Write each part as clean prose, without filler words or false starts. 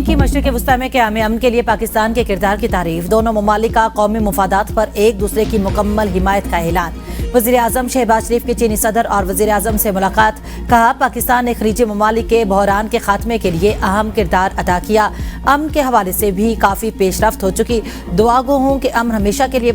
चीन की मशरिक़ वस्ता में क़याम अमन के लिए पाकिस्तान के किरदार की तारीफ। दोनों ममालिक का कौमी मुफादात पर एक दूसरे की मुकम्मल हिमायत का ऐलान। वज़ीर-ए-आज़म शहबाज शरीफ की चीनी सदर और वज़ीर-ए-आज़म से मुलाकात। कहा, पाकिस्तान ने खलीजी ममालिक के बहरान के खात्मे के लिए अहम किरदार अदा किया। अमन के हवाले से भी काफ़ी पेशरफ्त हो चुकी। दुआ गो हूँ कि अमन हमेशा के लिए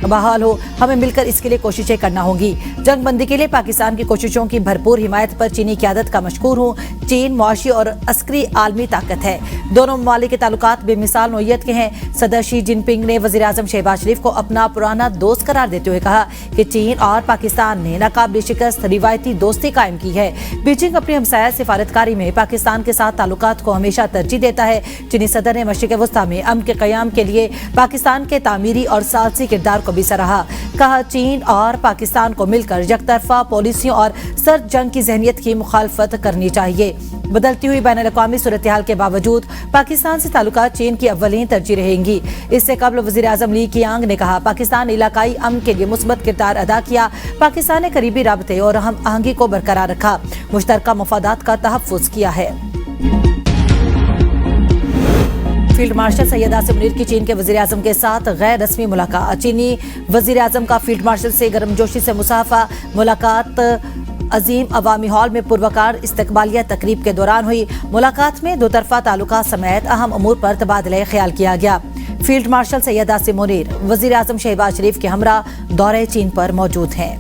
बहाल हो। हमें मिलकर इसके लिए कोशिशें करना होंगी। जंग बंदी के लिए पाकिस्तान की कोशिशों की भरपूर हिमायत पर चीनी क़यादत का मशकूर हूँ। चीन मुआशी और अस्करी आलमी ताकत है। दोनों ममालिक के ताल्लुकात बेमिसाल नौइयत के हैं। सदर शी जिनपिंग ने वज़ीर-ए-आज़म शहबाज शरीफ को अपना पुराना दोस्त करार देते हुए कहा कि चीन और पाकिस्तान ने नाकाबिल शिकस्त रिवायती दोस्ती कायम की है। बीजिंग अपनी हमसाया सिफारतकारी में पाकिस्तान के साथ ताल्लुकात को हमेशा तरजीह देता है। चीनी सदर ने मशरिक़ वस्ता में अमन के क़याम के लिए पाकिस्तान के तामीरी और सालसी किरदार को भी सराहा। कहा, चीन और पाकिस्तान को मिलकर यकतरफा पॉलिसियों और सर्द जंग की ज़हनियत की मुखालफत करनी चाहिए। बदलती हुई बैनुल-अक़वामी सूरत हाल के बावजूद पाकिस्तान से ताल्लुकात चीन की अव्वलीन तरजीह रहेंगी। इससे कबल वज़ीर-ए-आज़म ली कीयांग ने कहा, पाकिस्तान ने इलाकाई अमन के लिए मुस्बत किरदार अदा किया। पाकिस्तान ने करीबी राबते और हम आहंगी को बरकरार रखा। मुश्तरका मफादात का तहफ़्फ़ुज़ किया है। फील्ड मार्शल सैयद आसिम मुनीर की चीन के वज़ीर-ए-आज़म के साथ गैर रस्मी मुलाकात। चीनी वज़ीर-ए-आज़म का फील्ड मार्शल से गर्मजोशी से मुसाफा। मुलाकात अजीम अवामी हॉल में पुरवकार इस्तकबालिया तकरीब के दौरान हुई। मुलाकात में दो तरफा ताल्लुकात समेत अहम अमूर पर तबादला ख्याल किया गया। फील्ड मार्शल सैयद आसिम मुनीर वज़ीर-ए-आज़म शहबाज शरीफ के हमरा दौरे चीन पर मौजूद हैं।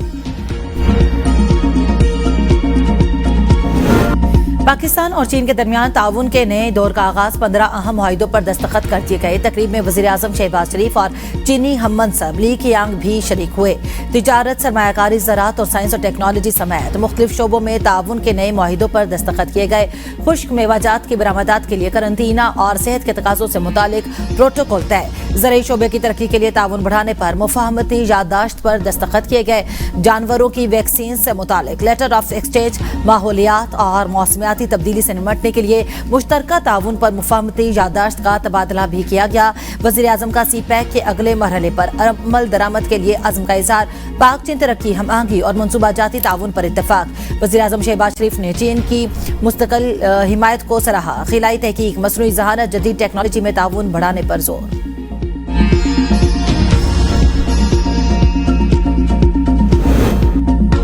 पाकिस्तान और चीन के दरमियान ताउन के नए दौर का आगाज 15 अहम मुआहिदों पर दस्तखत कर दिए गए। तकरीब में वज़ीर-ए-आज़म शहबाज शरीफ और चीनी हम-मनसब ली कीयांग भी शरीक हुए। तिजारत, सरमायाकारी, ज़राअत और साइंस और टेक्नोलॉजी समेत मुख्तलिफ शोबों में ताउन के नए मुआहिदों पर दस्तखत किए गए। खुश्क मेवाजात की बरामदात के लिए करंतना और सेहत के तकाज़ों से मुतालिक प्रोटोकॉल तय। ज़राई शोबे की तरक्की के लिए ताउन बढ़ाने पर मुफाहमती याददाश्त पर दस्तखत किए गए। जानवरों की वैक्सीन से मुतालिक लेटर ऑफ एक्सचेंज, माहौलियात और मौसमियाती तब्दीली से निमटने के लिए मुश्तरका ताउन पर मुफाहमती याददाश्त का तबादला भी किया गया। वज़ीर-ए-आज़म का सी-पैक के अगले मरहले पर अमल दरामद के लिए अज़्म का इज़हार। पाक चीन तरक्की, हम आहंगी और मनसूबाजाती ताउन पर इत्तफाक। वज़ीर-ए-आज़म शहबाज शरीफ ने चीन की मुस्तकिल हिमायत को सराहा। खिलाई तहकीक, मसनूई ज़हानत, जदीद टेक्नोलॉजी में ताउन बढ़ाने पर जोर।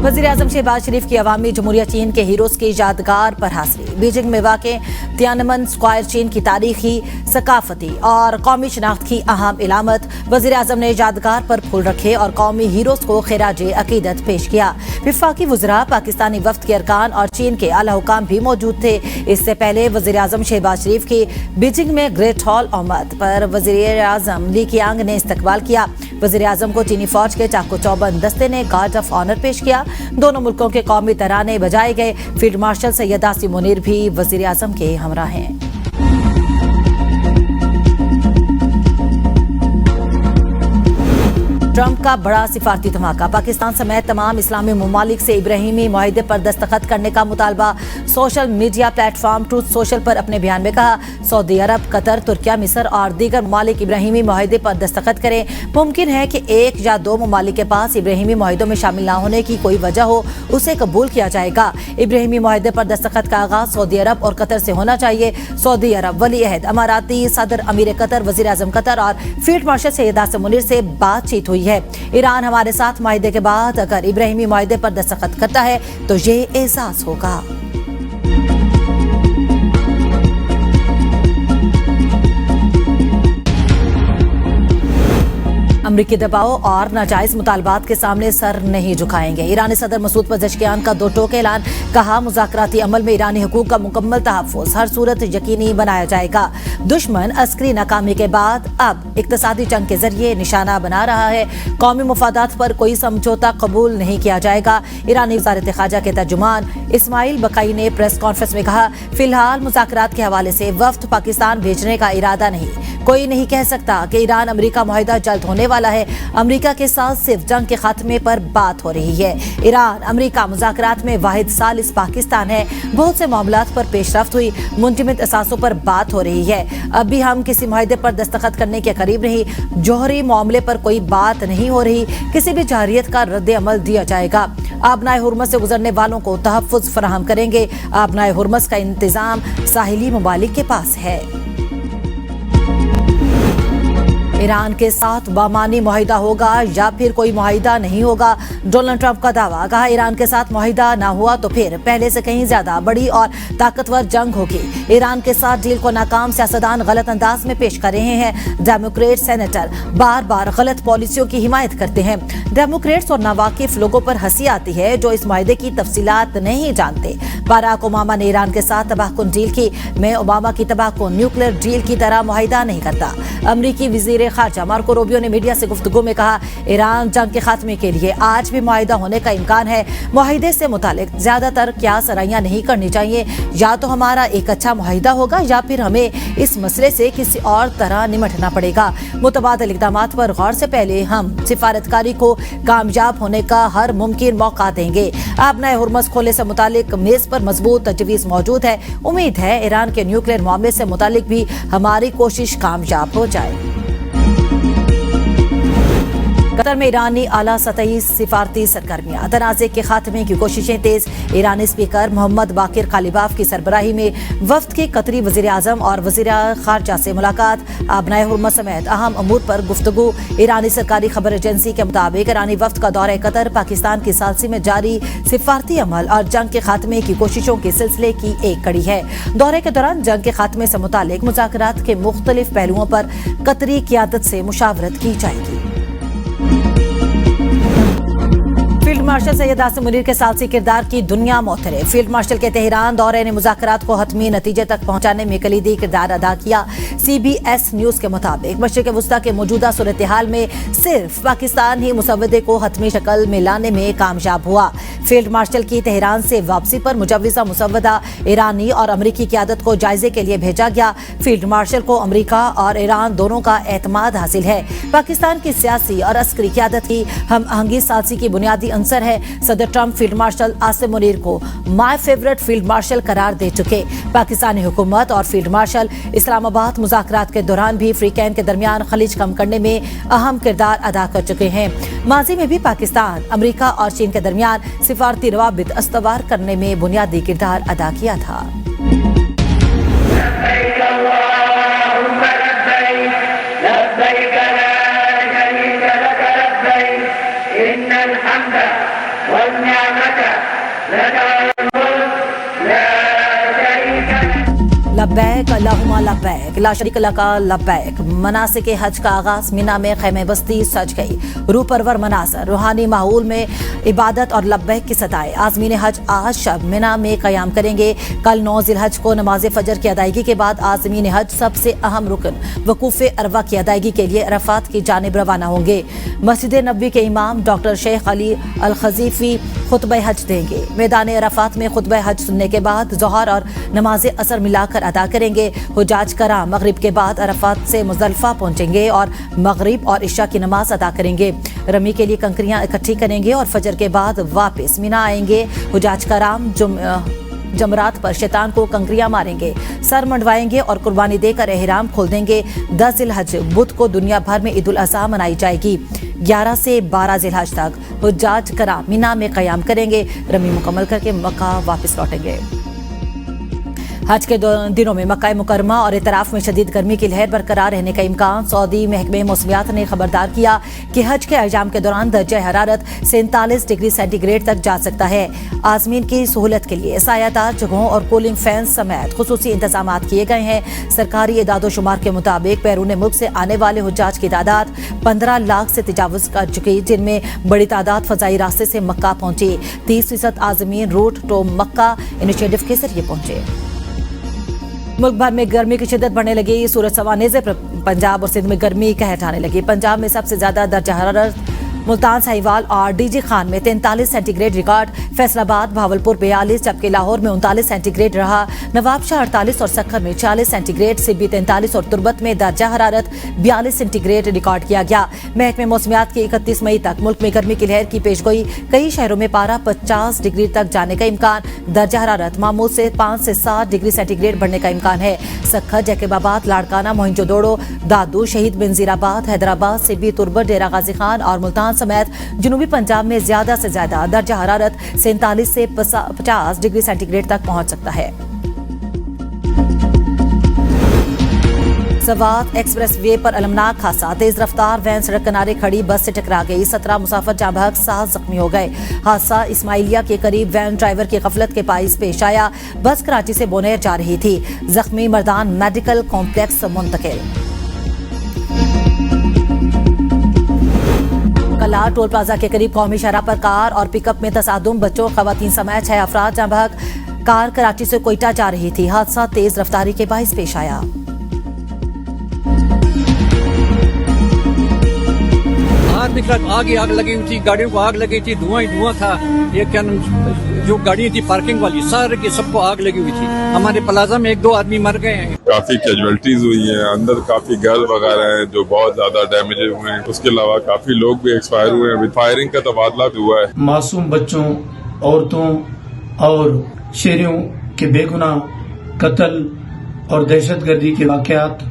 वज़ीर-ए-आज़म शहबाज शरीफ की अवामी जमहूरिया चीन के हीरोज़ की यादगार पर हाज़िरी। बीजिंग में वाक़े तियाननमेन स्क्वायर चीन की तारीखी, सकाफती और कौमी शनाख्त की अहम इलामत। वज़ीर-ए-आज़म ने यादगार पर फूल रखे और कौमी हीरोज़ को खिराजे अकीदत पेश किया। वफाकी वज़रा, पाकिस्तानी वफ़द के अरकान और चीन के आला हुकाम भी मौजूद थे। इससे पहले वज़ीर-ए-आज़म शहबाज शरीफ की बीजिंग में ग्रेट हॉल आमद पर वज़ीर-ए-आज़म ली कीयांग ने इस्तकबाल किया। वज़ीर-ए-आज़म को चीनी फौज के चाको चौबंद दस्ते ने गार्ड ऑफ ऑनर पेश किया। दोनों मुल्कों के कौमी तराने बजाए गए। फील्ड मार्शल सैयद आसिम मुनीर भी वज़ीर-ए-आज़म के हमरा हैं। ट्रंप का बड़ा सिफारती धमाका। पाकिस्तान समेत तमाम इस्लामी ममालिक से इब्राहिमी मुआहिदे पर दस्तखत करने का मुतालबा। Social media platform truth social पर अपने बयान में कहा, सऊदी अरब, कतर, तुर्किया, मिस्र और दीगर ममालिक इब्राहिमी मुआहिदे पर दस्तखत करें। मुमकिन है कि एक या दो ममालिक के पास इब्राहिमी मुआहिदों में शामिल न होने की कोई वजह हो, उसे कबूल किया जाएगा। इब्राहिमी मुआहिदे पर दस्तखत का आगाज सऊदी अरब और कतर से होना चाहिए। सऊदी अरब वली अहद अमाराती सदर अमीर कतर, वज़ीर-ए-आज़म कतर और फील्ड मार्शल सैयद आसिम मुनीर से बातचीत हुई है। ईरान हमारे साथ मुआहिदे के बाद अगर इब्राहिमी मुआहिदे पर दस्तखत करता है तो ये एहसास होगा। अमरीकी दबाव और नाजायज मुतालबात के सामने सर नहीं झुकाएंगे। ईरानी सदर मसूद पज़ेश्कियान का दो टोक ऐलान। कहा, मुज़ाकराती अमल में ईरानी हुकूक का मुकम्मल तहफ़्फ़ुज़ हर सूरत यकीनी बनाया जाएगा। दुश्मन अस्करी नाकामी के बाद अब इक़्तिसादी जंग के जरिए निशाना बना रहा है। कौमी मुफादात पर कोई समझौता कबूल नहीं किया जाएगा। ईरानी वज़ारत ख़ारजा के तर्जुमान इस्माइल बकाई ने प्रेस कॉन्फ्रेंस में कहा, फिलहाल मुज़ाकरात के हवाले से वफ़द पाकिस्तान भेजने का इरादा नहीं। कोई नहीं कह सकता कि ईरान अमेरिका मुआहिदा जल्द होने वाला है। अमेरिका के साथ सिर्फ जंग के खात्मे पर बात हो रही है। ईरान अमेरिका मुज़ाकरात में वाहिद सालिस पाकिस्तान है। बहुत से मामलात पर पेशरफ्त हुई, मुंजमद असासों पर बात हो रही है। अब भी हम किसी मुआहिदे पर दस्तखत करने के करीब नहीं। जौहरी मामले पर कोई बात नहीं हो रही। किसी भी जारियत का रद्द अमल दिया जाएगा। आबनाए हुर्मस से गुजरने वालों को तहफ़्फ़ुज़ फराहम करेंगे। आबनाए हुर्मस का इंतजाम साहिली ममालिक के पास है। ईरान के साथ बामानी मुआहिदा होगा या फिर कोई मुआहिदा नहीं होगा, डोनाल्ड ट्रंप का दावा। कहा, ईरान के साथ मुआहिदा ना हुआ तो फिर पहले से कहीं ज्यादा बड़ी और ताकतवर जंग होगी। ईरान के साथ डील को नाकाम सियासतदान गलत अंदाज में पेश कर रहे हैं। डेमोक्रेट सेनेटर बार बार गलत पॉलिसियों की हिमायत करते हैं। डेमोक्रेट्स और नावाकिफ लोगों पर हंसी आती है जो इस मुआहिदे की तफसीलात नहीं जानते। बाराक ओबामा ने ईरान के साथ तबाहकुन डील की। मैं ओबामा की तबाहकुन न्यूक्लियर डील की तरह मुआहिदा नहीं करता। अमरीकी वजीर खारजा मार्को रूबियो ने मीडिया से गुफ्तगू में कहा, ईरान जंग के खात्मे के लिए आज भी मुआहिदा होने का इम्कान है। मुआहिदे से मुतालिक ज्यादातर क्या सराहियां नहीं करनी चाहिए। या तो हमारा एक अच्छा मुआहिदा होगा या फिर हमें इस मसले से किसी और तरह निपटना पड़ेगा। मुतबादिल इक़दामात पर गौर से पहले हम सिफारतकारी को कामयाब होने का हर मुमकिन मौका देंगे। आबनाए हुर्मस खोले से मुतालिक मेज पर मजबूत तजवीज़ मौजूद है। उम्मीद है ईरान के न्यूक्लियर मामले से मुतालिक भी हमारी कोशिश कामयाब हो जाए। कतर में ईरानी आला सतही सिफारती सरगर्मियां, तनाज़े के खात्मे की कोशिशें तेज। ईरानी स्पीकर मोहम्मद बाकिर कालिबाफ की सरबराही में वफ्द के कतरी वज़ीर आज़म और वज़ीर खारजा से मुलाकात। आबनाए हुर्मस समेत अहम अमूर पर गुफ्तगू। ईरानी सरकारी खबर एजेंसी के मुताबिक ईरानी वफ्द का दौरा कतर पाकिस्तान की सालसी में जारी सिफारती अमल और जंग के खात्मे की कोशिशों के सिलसिले की एक कड़ी है। दौरे के दौरान जंग के खात्मे से मुतालिक मुज़ाकरात के मुख्तलिफ पहलुओं पर कतरी क़ियादत से मुशावरत की जाएगी। फील्ड मार्शल सैयद आसिम मुनीर के सालसी किरदार की दुनिया मोहतरे। फील्ड मार्शल के तेहरान दौरे ने मुज़ाकरात को हतमी नतीजे तक पहुंचाने में कलीदी किरदार अदा किया। CBS न्यूज के मुताबिक मशरिक़ वस्ता के मौजूदा सूरत हाल में सिर्फ पाकिस्तान ही मुसव्वदे को हतमी शक्ल में लाने में कामयाब हुआ। फील्ड मार्शल की तेहरान से वापसी पर मुजव्विज़ा मुसव्वदा ईरानी और अमरीकी क़यादत को जायजे के लिए भेजा गया। फील्ड मार्शल को अमरीका और ईरान दोनों का एतमाद हासिल है। पाकिस्तान की सियासी और अस्करी क़यादत की हम आहंगी सालसी की बुनियादी अंसर है। सदर Trump field marshal Asim Munir को माय फेवरेट फील्ड मार्शल करार दे चुके। पाकिस्तानी हुकूमत और फील्ड मार्शल इस्लामाबाद मुज़ाकरात के दौरान भी अफ्रीकैन के दरमियान खलीज कम करने में अहम किरदार अदा कर चुके हैं। माजी में भी पाकिस्तान, अमरीका और चीन के दरमियान सिफारती रवाबित अस्तवार करने में बुनियादी किरदार अदा किया था। लब्बैक अल्लाहुम्मा लब्बैक, ला शरीक लक लब्बैक। मनासिक हज का आगाज मिना में खैमे बस्ती सज गई। रूह परवर मनासर, रूहानी माहौल में इबादत और लब्बैक की सदाएं। आज़मीन हज आज शब मिना में क़याम करेंगे। कल 9 ज़िलहज को नमाज फजर की अदायगी के बाद आज़मीन हज सबसे अहम रुकन वकूफ़े अरवा की अदायगी के लिए अरफात की जानिब रवाना होंगे। मस्जिद नबवी के इमाम डॉक्टर शेख अली अल खजीफी खुतबा हज देंगे। मैदान अरफात में खुतबा हज सुनने के बाद ज़ोहर और नमाज असर मिलाकर अदा करेंगे। हुजाज कराम मगरिब के बाद अरफात से मुज़दलिफ़ा पहुंचेंगे और मगरिब और इशा की नमाज अदा करेंगे। रमी के लिए कंकरियां इकट्ठी करेंगे और फजर के बाद वापस मिना आएंगे। हुजाज कराम जमरात पर शैतान को कंकरियां मारेंगे, सर मंडवाएंगे और कुर्बानी देकर एहराम खोल देंगे। 10 ज़िलहज बुध को दुनिया भर में ईद उल अज़हा मनाई जाएगी। 11 से 12 ज़िलहज तक हुज्जाज कराम मिना में क़याम करेंगे। रमी मुकम्मल करके मक्का वापस लौटेंगे। हज के दिनों में मक्का मुकरमा और इतराफ में शदीद गर्मी की लहर बरकरार रहने का इम्कान। सऊदी महकमे मौसमियात ने खबरदार किया कि हज के अय्याम के दौरान दर्जा हरारत 47 डिग्री सेंटीग्रेड तक जा सकता है। आज़मीन की सहूलत के लिए सायादार जगहों और कूलिंग फैन समेत खुसूसी इंतजाम किए गए हैं। सरकारी इदादोशुमार के मुताबिक बैरून मुल्क से आने वाले हुज्जाज की तादाद 15 लाख से तजावुज़ कर चुकी, जिनमें बड़ी तादाद फ़ज़ाई रास्ते से मक्का पहुंची। 30% आज़मीन रूट टू मक्का इनिशिएटिव के जरिए पहुंचे। मुल्क भर में गर्मी की शिद्दत बढ़ने लगी। सूरज सवाने से पंजाब और सिंध में गर्मी कहर ढाने लगी। पंजाब में सबसे ज्यादा दर्जा हरारत मुल्तान साहिवाल और डीजी खान में 43 सेंटीग्रेड रिकॉर्ड। फैसलाबाद भावलपुर 42, जबकि लाहौर में 39 सेंटीग्रेड रहा। नवाबशाह 48 और सक्खर में 40 सेंटीग्रेड, सिब्बी 43 और तुर्बत में दर्जा हरारत 42 सेंटीग्रेड रिकॉर्ड किया गया। महकमे मौसमियात की 31 मई तक मुल्क में गर्मी की लहर की पेशगोई। कई शहरों में पारा 50 डिग्री तक जाने का इम्कान। दर्जा हरारत मामूल से 5 से 7 डिग्री सेंटीग्रेड बढ़ने का इम्कान है। सक्खर, जैकबाबाद, लाड़काना, मोहिंजोदड़ो, दादू, शहीद बेनजीराबाद, हैदराबाद, सिब्बी, तुर्बत, डेरा गाजी खान और मुल्तान बलूचिस्तान समेत जनूबी पंजाब में ज्यादा से ज्यादा दर्जा हरारत 47 से 50 डिग्री सेंटीग्रेड तक पहुंच सकता है। सवात एक्सप्रेस वे पर अलमनाक हादसा, तेज रफ्तार वैन सड़क किनारे खड़ी बस से टकरा गई, 17 मुसाफिर जाँ बहक 7 जख्मी हो गए। हादसा इस्माइलिया के करीब वैन ड्राइवर की गफलत के बाइस पेश आया। बस कराची से बोनेर जा रही थी। जख्मी मर्दान मेडिकल कॉम्प्लेक्स मुंतकिल। कला टोल प्लाजा के करीब कौमी शहरा पर कार और पिकअप में तसादुम, बच्चों खवातीन समेत 6 अफराद जाँ बहक। कार कराची से कोयटा जा रही थी। हादसा तेज रफ्तारी के बाइस पेश आया। आग लगी हुई थी, गाड़ियों को आग लगी थी, धुआं ही धुआं था। ये क्या जो गाड़ी थी पार्किंग वाली सारे की सबको आग लगी हुई थी। हमारे प्लाजा में 1-2 आदमी मर गए हैं। काफी कैजुअलिटीज हुई हैं, अंदर काफी घर वगैरह हैं जो बहुत ज्यादा डैमेज हुए हैं। उसके अलावा काफी लोग भी एक्सपायर हुए हैं। फायरिंग का तबादला भी हुआ है। मासूम बच्चों, औरतों और शहरियों के बेगुनाह कत्ल और दहशतगर्दी के वाकयात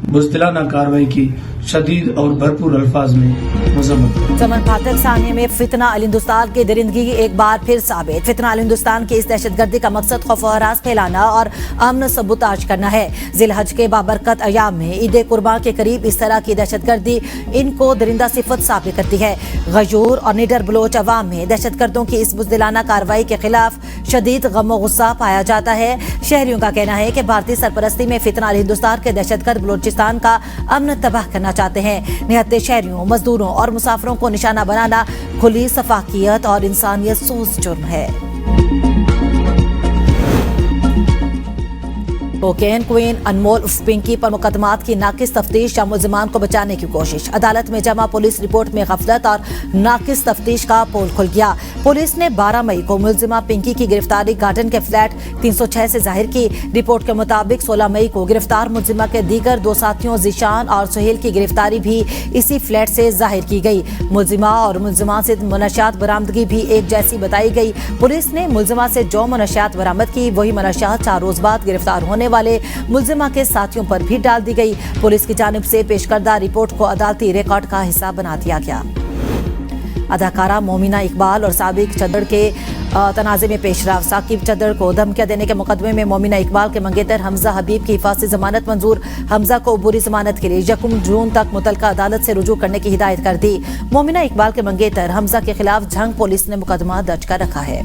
बुज़दिलाना कार्रवाई की शदीद और भरपूर अल्फाज में मज़म्मत। चमन फातक सानिया में फितना अल हिंदुस्तान की दरिंदगी एक बार फिर साबित। फितना अल हिंदुस्तान की इस दहशतगर्दी का मकसद खौफ और हरास फैलाना और अमन सबूताज करना है। जिल हज के बाबरकत अयाम में ईद कुर्बान के करीब इस तरह की दहशतगर्दी इनको दरिंदा सिफत साबित करती है। गजूर और निडर बलोच अवाम में दहशतगर्दों की इस बुज़दिलाना कार्रवाई के खिलाफ शदीद गम गुस्सा पाया जाता है। शहरियों का कहना है कि भारतीय सरपरस्ती में फितना अल हिंदुस्तान के दहशतगर्द बलोचिस्तान का अमन तबाह करना चाहते हैं। निहत्ते शहरियों, मजदूरों और मुसाफिरों को निशाना बनाना खुली सफाकियत और इंसानियत सोच जुर्म है। कोकेन क्वीन अनमोल उर्फ पिंकी पर मुकदमात की नाकिस तफ्तीश या मुल्जिमान को बचाने की कोशिश। अदालत में जमा पुलिस रिपोर्ट में गफलत और नाकिस तफ्तीश का पोल खुल गया। पुलिस ने 12 मई को मुल्जिमा पिंकी की गिरफ्तारी गार्डन के फ्लैट 306 से जाहिर की। रिपोर्ट के मुताबिक 16 मई को गिरफ्तार मुल्जिमा के दीगर 2 साथियों जीशान और सुहेल की गिरफ्तारी भी इसी फ्लैट से जाहिर की गई। मुल्जिमा और मुल्जिमा से मनशियात बरामदगी भी एक जैसी बताई गई। पुलिस ने मुल्जिमा से जो मनशियात बरामद की वही मनशियात 4 रोज बाद गिरफ्तार होने वाले मुल्जिमा के साथियों पर भी डाल दी गई। पुलिस की जानिब से पेश करदा रिपोर्ट को अदालती रिकॉर्ड का हिस्सा बना दिया गया। अदाकारा मोमिना इकबाल और साबिक चद्दड़ के तनाज़े में पेशरफ। साकिब चद्दड़ को धमकियां देने के मुकदमे में मोमिना इकबाल के मंगेतर हमजा हबीब की हिफाजती जमानत मंजूर। हमजा को अबूरी जमानत के लिए 1 जून तक मुतलका अदालत से रुजू करने की हिदायत कर दी। मोमिना इकबाल के मंगेतर हमजा के खिलाफ झंग पुलिस ने मुकदमा दर्ज कर रखा है।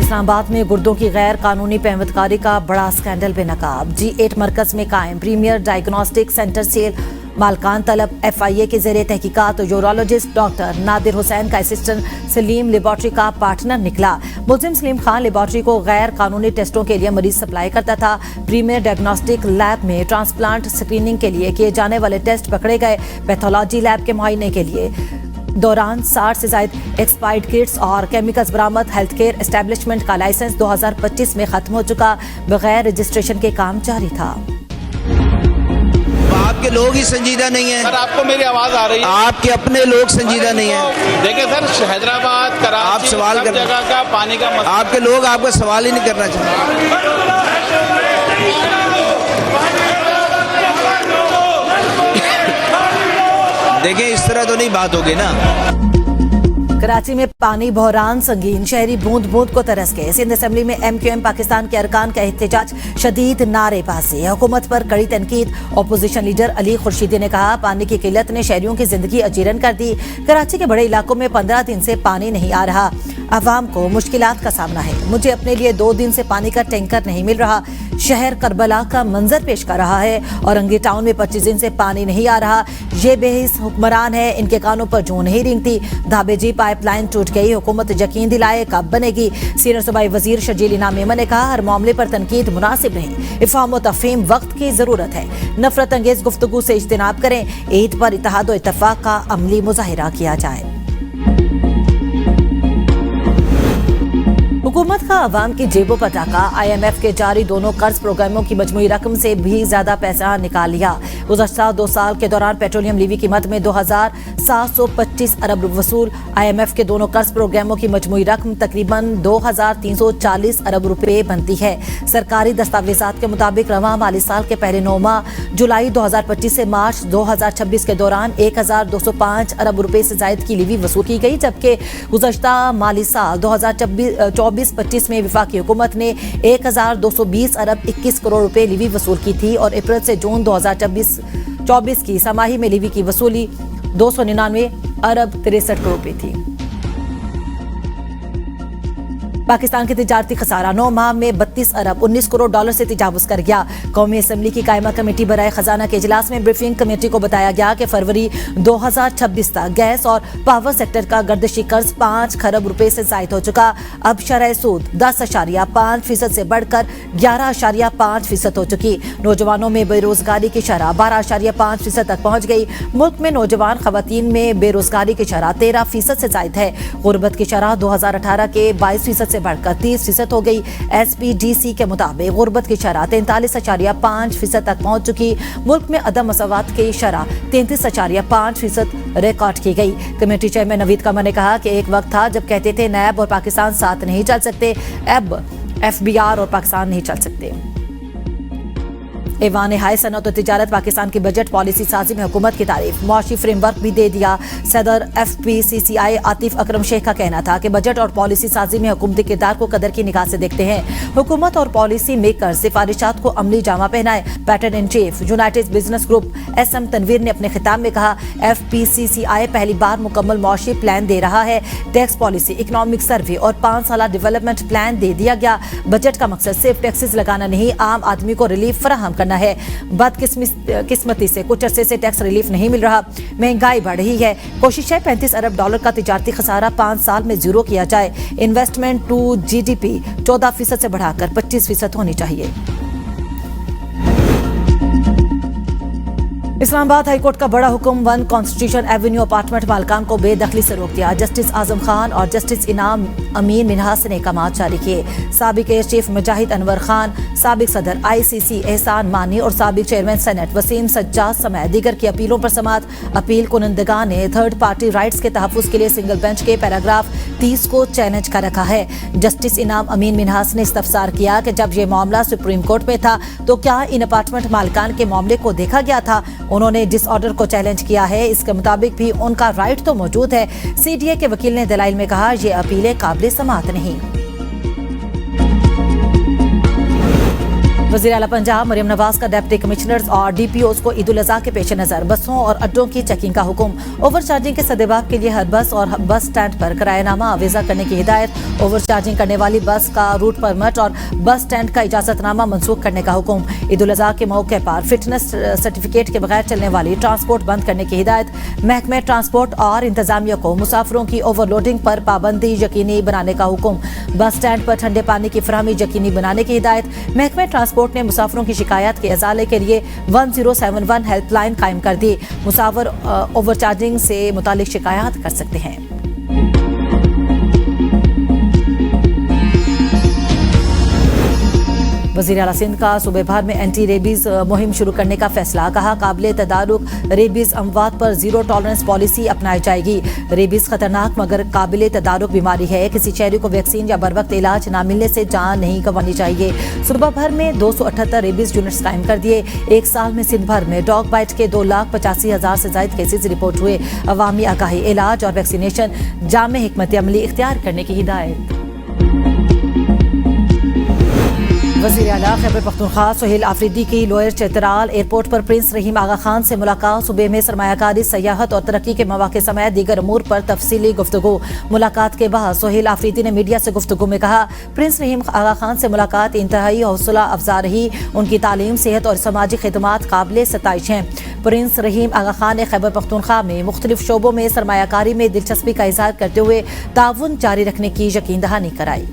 इस्लामाबाद में गुर्दों की गैर कानूनी पेवंदकारी का बड़ा स्कैंडल बेनकाब। G8 मरकज में कायम प्रीमियर डायग्नोस्टिक सेंटर से मालकान तलब FIA के ज़रिए तहकीकात यूरोलॉजिस्ट डॉक्टर नादिर हुसैन का असिस्टेंट सलीम लेबॉर्ट्री का पार्टनर निकला। मुल्जिम सलीम खान लेबॉर्ट्री को गैर कानूनी टेस्टों के लिए मरीज सप्लाई करता था। प्रीमियर डायग्नोस्टिक लैब में ट्रांसप्लांट स्क्रीनिंग के लिए किए जाने वाले टेस्ट पकड़े गए। पैथोलॉजी लैब के मुआयने के लिए दौरान 60 से ज्यादा एक्सपायर्ड किट्स और केमिकल्स बरामद। हेल्थ केयर एस्टेब्लिशमेंट का लाइसेंस 2025 में खत्म हो चुका, बगैर रजिस्ट्रेशन के काम जारी था। आपके लोग ही संजीदा नहीं है। सर आपको मेरी आवाज आ रही है? आपके अपने लोग संजीदा नहीं है। देखिए सर, हैदराबाद, कराची, आप सवाल सब जगह का पानी का मसला। आपके लोग आपका सवाल ही नहीं करना चाहते। देखिए इस तरह तो नहीं बात होगी ना। कराची में पानी बहरान संगीन, शहरी बूंद बूंद को तरस गए। सिंध असेंबली में MQM पाकिस्तान के अरकान का एहतजाज, शदीद नारेबाजी, हुकूमत पर कड़ी तनकीद। अपोजिशन लीडर अली खुर्शीदी ने कहा पानी की किल्लत ने शहरियों की जिंदगी अजीरन कर दी। कराची के बड़े इलाकों में 15 दिन से पानी नहीं आ रहा, अवाम को मुश्किलात का सामना है। मुझे अपने लिए 2 दिन से पानी का टैंकर नहीं मिल रहा। शहर करबला का मंजर पेश कर रहा है। औरंगी टाउन में 25 दिन से पानी नहीं आ रहा। ये बेहिस हुक्मरान है, इनके कानों पर जूं नहीं रेंगती। धाबेजी पाइपलाइन टूट गई, हुकूमत यकीन दिलाए कब बनेगी। सीनियर सूबाई वजीर शर्जील इनाम मेमन ने कहा हर मामले पर तनकीद मुनासिब नहीं, इफ़हाम व तफ़हीम वक्त की जरूरत है। नफरत अंगेज गुफ्तगू से इज्तिनाब करें। ईद पर इत्तेहाद व इत्तफाक का अमली मुजाहिरा किया जाए। हुकूमत का अवाम की जेबों पर डाका। IMF के जारी दोनों कर्ज प्रोग्रामों की मजमूई रकम से भी ज्यादा पैसा निकाल लिया। गुज़श्ता 2 साल के दौरान पेट्रोलियम लीवी कीमत में 2725 अरब वसूल। IMF के दोनों कर्ज प्रोग्रामों की मजमूई रकम तकरीबन 2340 अरब रुपए बनती है। सरकारी दस्तावेजात के मुताबिक रवां माली साल के पहले 9 माह जुलाई 2025 से मार्च 2026 के दौरान 1205 अरब रुपए से जायद की लीवी वसूल की गई, जबकि गुज़श्ता माली साल 2024-25 में वफाकी हुकूमत ने 1220 अरब 21 करोड़ रुपए लीवी वसूल की थी और अप्रैल से जून 2024 की समाही में लीवी की वसूली 299 अरब 63 करोड़ रुपए थी। पाकिस्तान की तिजारती खसारा 9 माह में 32 अरब 19 करोड़ डॉलर से तजावुज कर गया। कौमी असम्बली की कायमा कमेटी बराए खजाना के इजलास में ब्रीफिंग कमेटी को बताया गया कि फरवरी 2026 तक गैस और पावर सेक्टर का गर्दिशी कर्ज 5 खरब रुपए से जायद हो चुका। अब शरह सूद 10.5% से बढ़कर 11.5% हो चुकी। नौजवानों में बेरोजगारी की शरह 12.5% तक पहुंच गई। मुल्क में नौजवान खवातीन में बेरोजगारी की शरह 13% से जायद है। गुर्बत की शरह 2018 के 22% से बढ़कर 30% हो गई। SPDC के मुताबिक गुर्बत की शरह 43.5% तक पहुंच चुकी। मुल्क में अदम मसावत की शरह 33.5% रिकॉर्ड की गई। कमेटी चेयरमैन नवीद कमर ने कहा कि एक वक्त था जब कहते थे नैब और पाकिस्तान साथ नहीं चल सकते, अब FBR और पाकिस्तान नहीं चल सकते। ऐवान हाय सनअत और तिजारत पाकिस्तान की बजट पॉलिसी साजी में हुकूमत की तारीफ। मुआशी फ्रेमवर्क भी दे दिया। सदर FPCCI आतिफ अकरम शेख का कहना था कि बजट और पॉलिसी साजी में हुकूमती किरदार को कदर की निगाह से देखते हैं। हुकूमत और पॉलिसी मेकर सिफारिशात को अमली जामा पहनाए। Patron in chief united business group SM Tanvir ने अपने खिताब में कहा, FPCCI पहली बार मुकम्मल मुआशी प्लान दे रहा है। टैक्स पॉलिसी, इकोनॉमिक सर्वे और 5 साला डेवलपमेंट प्लान दे दिया गया। बजट का मकसद सिर्फ टैक्सेस लगाना नहीं, आम आदमी को रिलीफ फराहम करना है। बदकिस्मती से कुछ अरसे से टैक्स रिलीफ नहीं मिल रहा। महंगाई बढ़ रही है। कोशिश है 35 अरब डॉलर का तिजारती खसारा 5 साल में जीरो किया जाए। इन्वेस्टमेंट टू GDP 14% से बढ़ाकर 25% होनी चाहिए। इस्लामाबाद हाईकोर्ट का बड़ा हुक्म 1 कॉन्स्टिट्यूशन एवेन्यू अपार्टमेंट मालकान को बेदखली से रोक दिया। जस्टिस आजम खान और जस्टिस इनाम अमीन मिन्हास ने अहकामात जारी किए। साबिक एयर चीफ मुजाहिद अनवर खान, साबिक सदर ICC एहसान मानी और साबिक चेयरमैन सेनेट वसीम सज्जाद समेत दीगर की अपीलों पर समाअत। अपील कुनंदगान ने थर्ड पार्टी राइट्स के तहफ़्फ़ुज़ के लिए सिंगल बेंच के पैराग्राफ 30 को चैलेंज कर रखा है। जस्टिस इनाम अमीन मिन्हास ने इस्तफसार किया कि जब ये मामला सुप्रीम कोर्ट में था तो क्या इन अपार्टमेंट मालकान के मामले को देखा गया था। उन्होंने डिसऑर्डर को चैलेंज किया है। इसके मुताबिक भी उनका राइट तो मौजूद है। CDA के वकील ने दलाइल में कहा, ये अपीलें काबिल समाअत नहीं। वज़ीर आला पंजाब मरियम नवाज का डिप्टी कमिश्नर्स और DPOs को ईद उल अज़हा के पेश नज़र बसों और अड्डों की चेकिंग का हुक्म। ओवर चार्जिंग के सदेबाब के लिए हर बस और बस स्टैंड पर किरायानामा आवेजा करने की हिदायत। ओवर चार्जिंग करने वाली बस का रूट परमिट और बस स्टैंड का इजाजतनामा मनसूख करने का हुक्म। ईद उल अज़हा के मौके पर फिटनेस सर्टिफिकेट के बगैर चलने वाली ट्रांसपोर्ट बंद करने की हिदायत। महकमे ट्रांसपोर्ट और इंतजामिया को मुसाफिरों की ओवरलोडिंग पर पाबंदी यकीनी बनाने का हुक्म। बस स्टैंड पर ठंडे पानी की फराहमी यकीनी बनाने की हिदायत। महकमे ट्रांसपोर्ट ने मुसाफिरों की शिकायत के इजाले के लिए 1071 हेल्पलाइन कायम कर दी। मुसाफिर ओवरचार्जिंग से मुतालिक शिकायत कर सकते हैं। वज़ीर आला सिंध का सूबे भर में एंटी रेबीज मुहिम शुरू करने का फैसला। कहा, काबिले तदारुक रेबीज अमवात पर जीरो टॉलरेंस पॉलिसी अपनाई जाएगी। रेबीज खतरनाक मगर काबिले तदारुक बीमारी है। किसी शहरी को वैक्सीन या बर वक्त इलाज न मिलने से जान नहीं गंवानी चाहिए। सूबा भर में 278 रेबीज यूनिट्स कायम कर दिए। एक साल में सिंध भर में डॉग बाइट के 2,85,000 से ज्यादा केसेज रिपोर्ट हुए। अवामी आगाही, इलाज और वैक्सीनेशन जामे हिकमत अमली इख्तियार करने की हिदायत। वज़ीर आला खैबर पख्तूनख्वा सोहेल आफरीदी की लोअर चतराल एयरपोर्ट पर प्रिंस रहीम आगा खान से मुलाकात। सूबे में सरमायाकारी, सयाहत और तरक्की के मौके समेत दीगर अमूर पर तफसीली गुफ्तगू। मुलाकात के बाद सोहेल आफरीदी ने मीडिया से गुफ्तगू में कहा, प्रिंस रहीम आगा खान से मुलाकात इंतहाई हौसला अफजा रही। उनकी तालीम, सेहत और समाजी खिदमात काबिल सताइश हैं। प्रिंस रहीम आगा खान ने खैबर पख्तूनख्वा में मुख्तलिफ शोबों में सरमायाकारी में दिलचस्पी का इजहार करते हुए ताउन जारी रखने की यकीन दहानी कराई।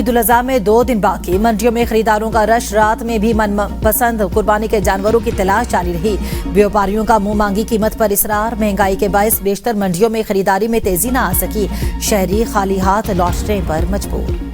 ईद उल अजहा में 2 दिन बाकी, मंडियों में खरीदारों का रश, रात में भी मनपसंद कुर्बानी के जानवरों की तलाश जारी रही। व्यापारियों का मुंह मांगी कीमत पर इसरार, महंगाई के बायस बेशतर मंडियों में खरीदारी में तेजी न आ सकी, शहरी खाली हाथ लौटने पर मजबूर।